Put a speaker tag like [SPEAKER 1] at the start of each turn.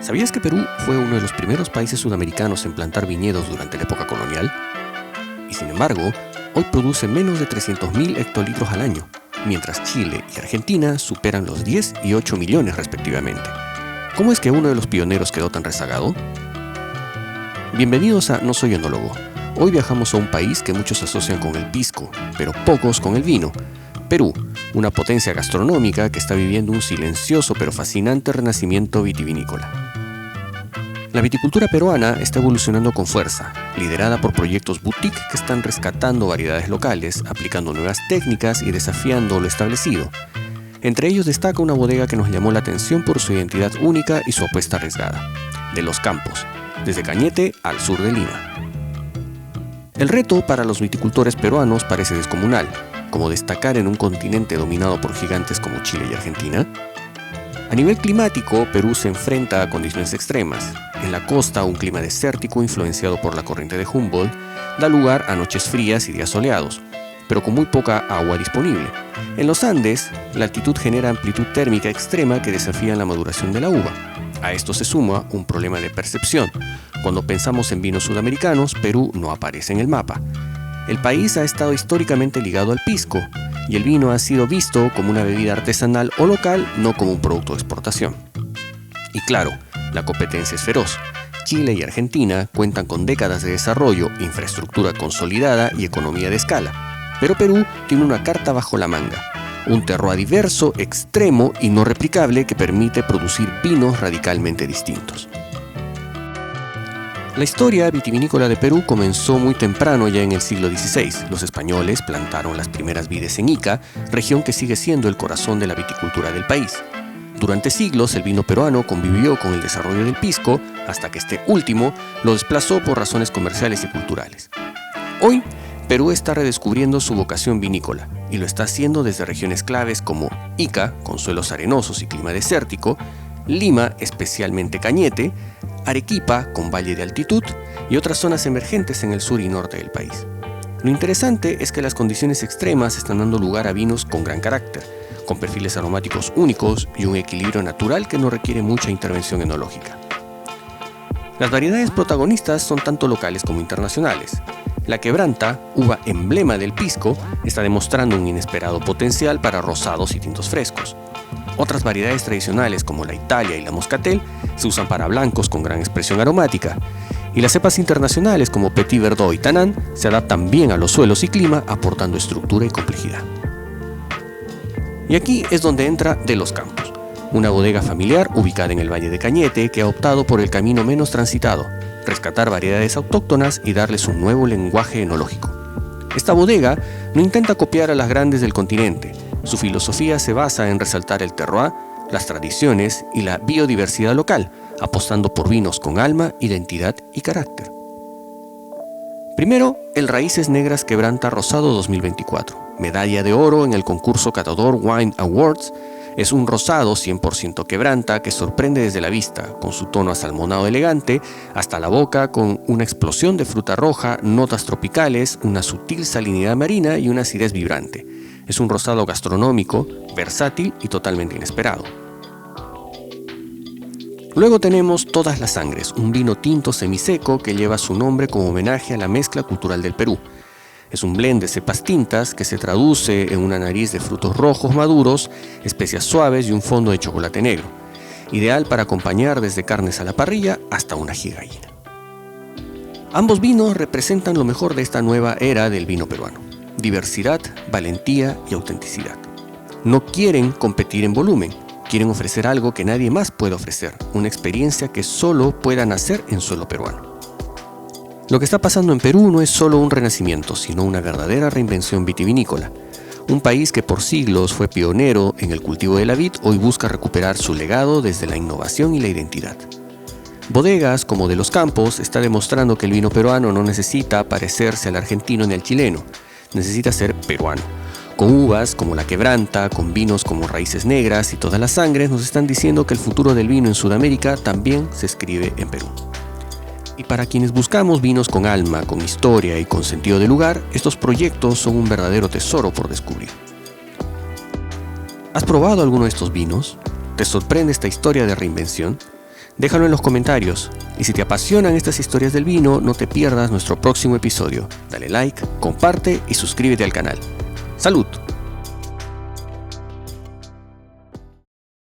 [SPEAKER 1] ¿Sabías que Perú fue uno de los primeros países sudamericanos en plantar viñedos durante la época colonial? Y sin embargo, hoy produce menos de 300.000 hectolitros al año, mientras Chile y Argentina superan los 10 y 8 millones respectivamente. ¿Cómo es que uno de los pioneros quedó tan rezagado? Bienvenidos a No Soy Enólogo. Hoy viajamos a un país que muchos asocian con el pisco, pero pocos con el vino. Perú, una potencia gastronómica que está viviendo un silencioso pero fascinante renacimiento vitivinícola. La viticultura peruana está evolucionando con fuerza, liderada por proyectos boutique que están rescatando variedades locales, aplicando nuevas técnicas y desafiando lo establecido. Entre ellos destaca una bodega que nos llamó la atención por su identidad única y su apuesta arriesgada, de Los Campos, desde Cañete al sur de Lima. El reto para los viticultores peruanos parece descomunal, como destacar en un continente dominado por gigantes como Chile y Argentina. A nivel climático, Perú se enfrenta a condiciones extremas. En la costa, un clima desértico influenciado por la corriente de Humboldt da lugar a noches frías y días soleados, pero con muy poca agua disponible. En los Andes, la altitud genera amplitud térmica extrema que desafía la maduración de la uva. A esto se suma un problema de percepción. Cuando pensamos en vinos sudamericanos, Perú no aparece en el mapa. El país ha estado históricamente ligado al pisco, y el vino ha sido visto como una bebida artesanal o local, no como un producto de exportación. Y claro, la competencia es feroz. Chile y Argentina cuentan con décadas de desarrollo, infraestructura consolidada y economía de escala. Pero Perú tiene una carta bajo la manga, un terroir diverso, extremo y no replicable que permite producir vinos radicalmente distintos. La historia vitivinícola de Perú comenzó muy temprano, ya en el siglo XVI. Los españoles plantaron las primeras vides en Ica, región que sigue siendo el corazón de la viticultura del país. Durante siglos el vino peruano convivió con el desarrollo del pisco, hasta que este último lo desplazó por razones comerciales y culturales. Hoy, Perú está redescubriendo su vocación vinícola, y lo está haciendo desde regiones claves como Ica, con suelos arenosos y clima desértico, Lima, especialmente Cañete, Arequipa, con valle de altitud, y otras zonas emergentes en el sur y norte del país. Lo interesante es que las condiciones extremas están dando lugar a vinos con gran carácter, con perfiles aromáticos únicos y un equilibrio natural que no requiere mucha intervención enológica. Las variedades protagonistas son tanto locales como internacionales. La quebranta, uva emblema del pisco, está demostrando un inesperado potencial para rosados y tintos frescos. Otras variedades tradicionales como la Italia y la Moscatel se usan para blancos con gran expresión aromática, y las cepas internacionales como Petit Verdot y Tanán se adaptan bien a los suelos y clima, aportando estructura y complejidad. Y aquí es donde entra De Los Campos, una bodega familiar ubicada en el Valle de Cañete que ha optado por el camino menos transitado, rescatar variedades autóctonas y darles un nuevo lenguaje enológico. Esta bodega no intenta copiar a las grandes del continente. Su filosofía se basa en resaltar el terroir, las tradiciones y la biodiversidad local, apostando por vinos con alma, identidad y carácter. Primero, el Raíces Negras Quebranta Rosado 2024, medalla de oro en el concurso Catador Wine Awards. Es un rosado 100% quebranta que sorprende desde la vista, con su tono asalmonado elegante, hasta la boca con una explosión de fruta roja, notas tropicales, una sutil salinidad marina y una acidez vibrante. Es un rosado gastronómico, versátil y totalmente inesperado. Luego tenemos Todas las Sangres, un vino tinto semiseco que lleva su nombre como homenaje a la mezcla cultural del Perú. Es un blend de cepas tintas que se traduce en una nariz de frutos rojos maduros, especias suaves y un fondo de chocolate negro, ideal para acompañar desde carnes a la parrilla hasta una ají de gallina. Ambos vinos representan lo mejor de esta nueva era del vino peruano: diversidad, valentía y autenticidad. No quieren competir en volumen, quieren ofrecer algo que nadie más puede ofrecer, una experiencia que solo pueda nacer en suelo peruano. Lo que está pasando en Perú no es solo un renacimiento, sino una verdadera reinvención vitivinícola. Un país que por siglos fue pionero en el cultivo de la vid, hoy busca recuperar su legado desde la innovación y la identidad. Bodegas como De Los Campos está demostrando que el vino peruano no necesita parecerse al argentino ni al chileno, necesita ser peruano. Con uvas como la quebranta, con vinos como Raíces Negras y Todas las Sangres, nos están diciendo que el futuro del vino en Sudamérica también se escribe en Perú. Y para quienes buscamos vinos con alma, con historia y con sentido de lugar, estos proyectos son un verdadero tesoro por descubrir. ¿Has probado alguno de estos vinos? ¿Te sorprende esta historia de reinvención? Déjalo en los comentarios. Y si te apasionan estas historias del vino, no te pierdas nuestro próximo episodio. Dale like, comparte y suscríbete al canal. ¡Salud!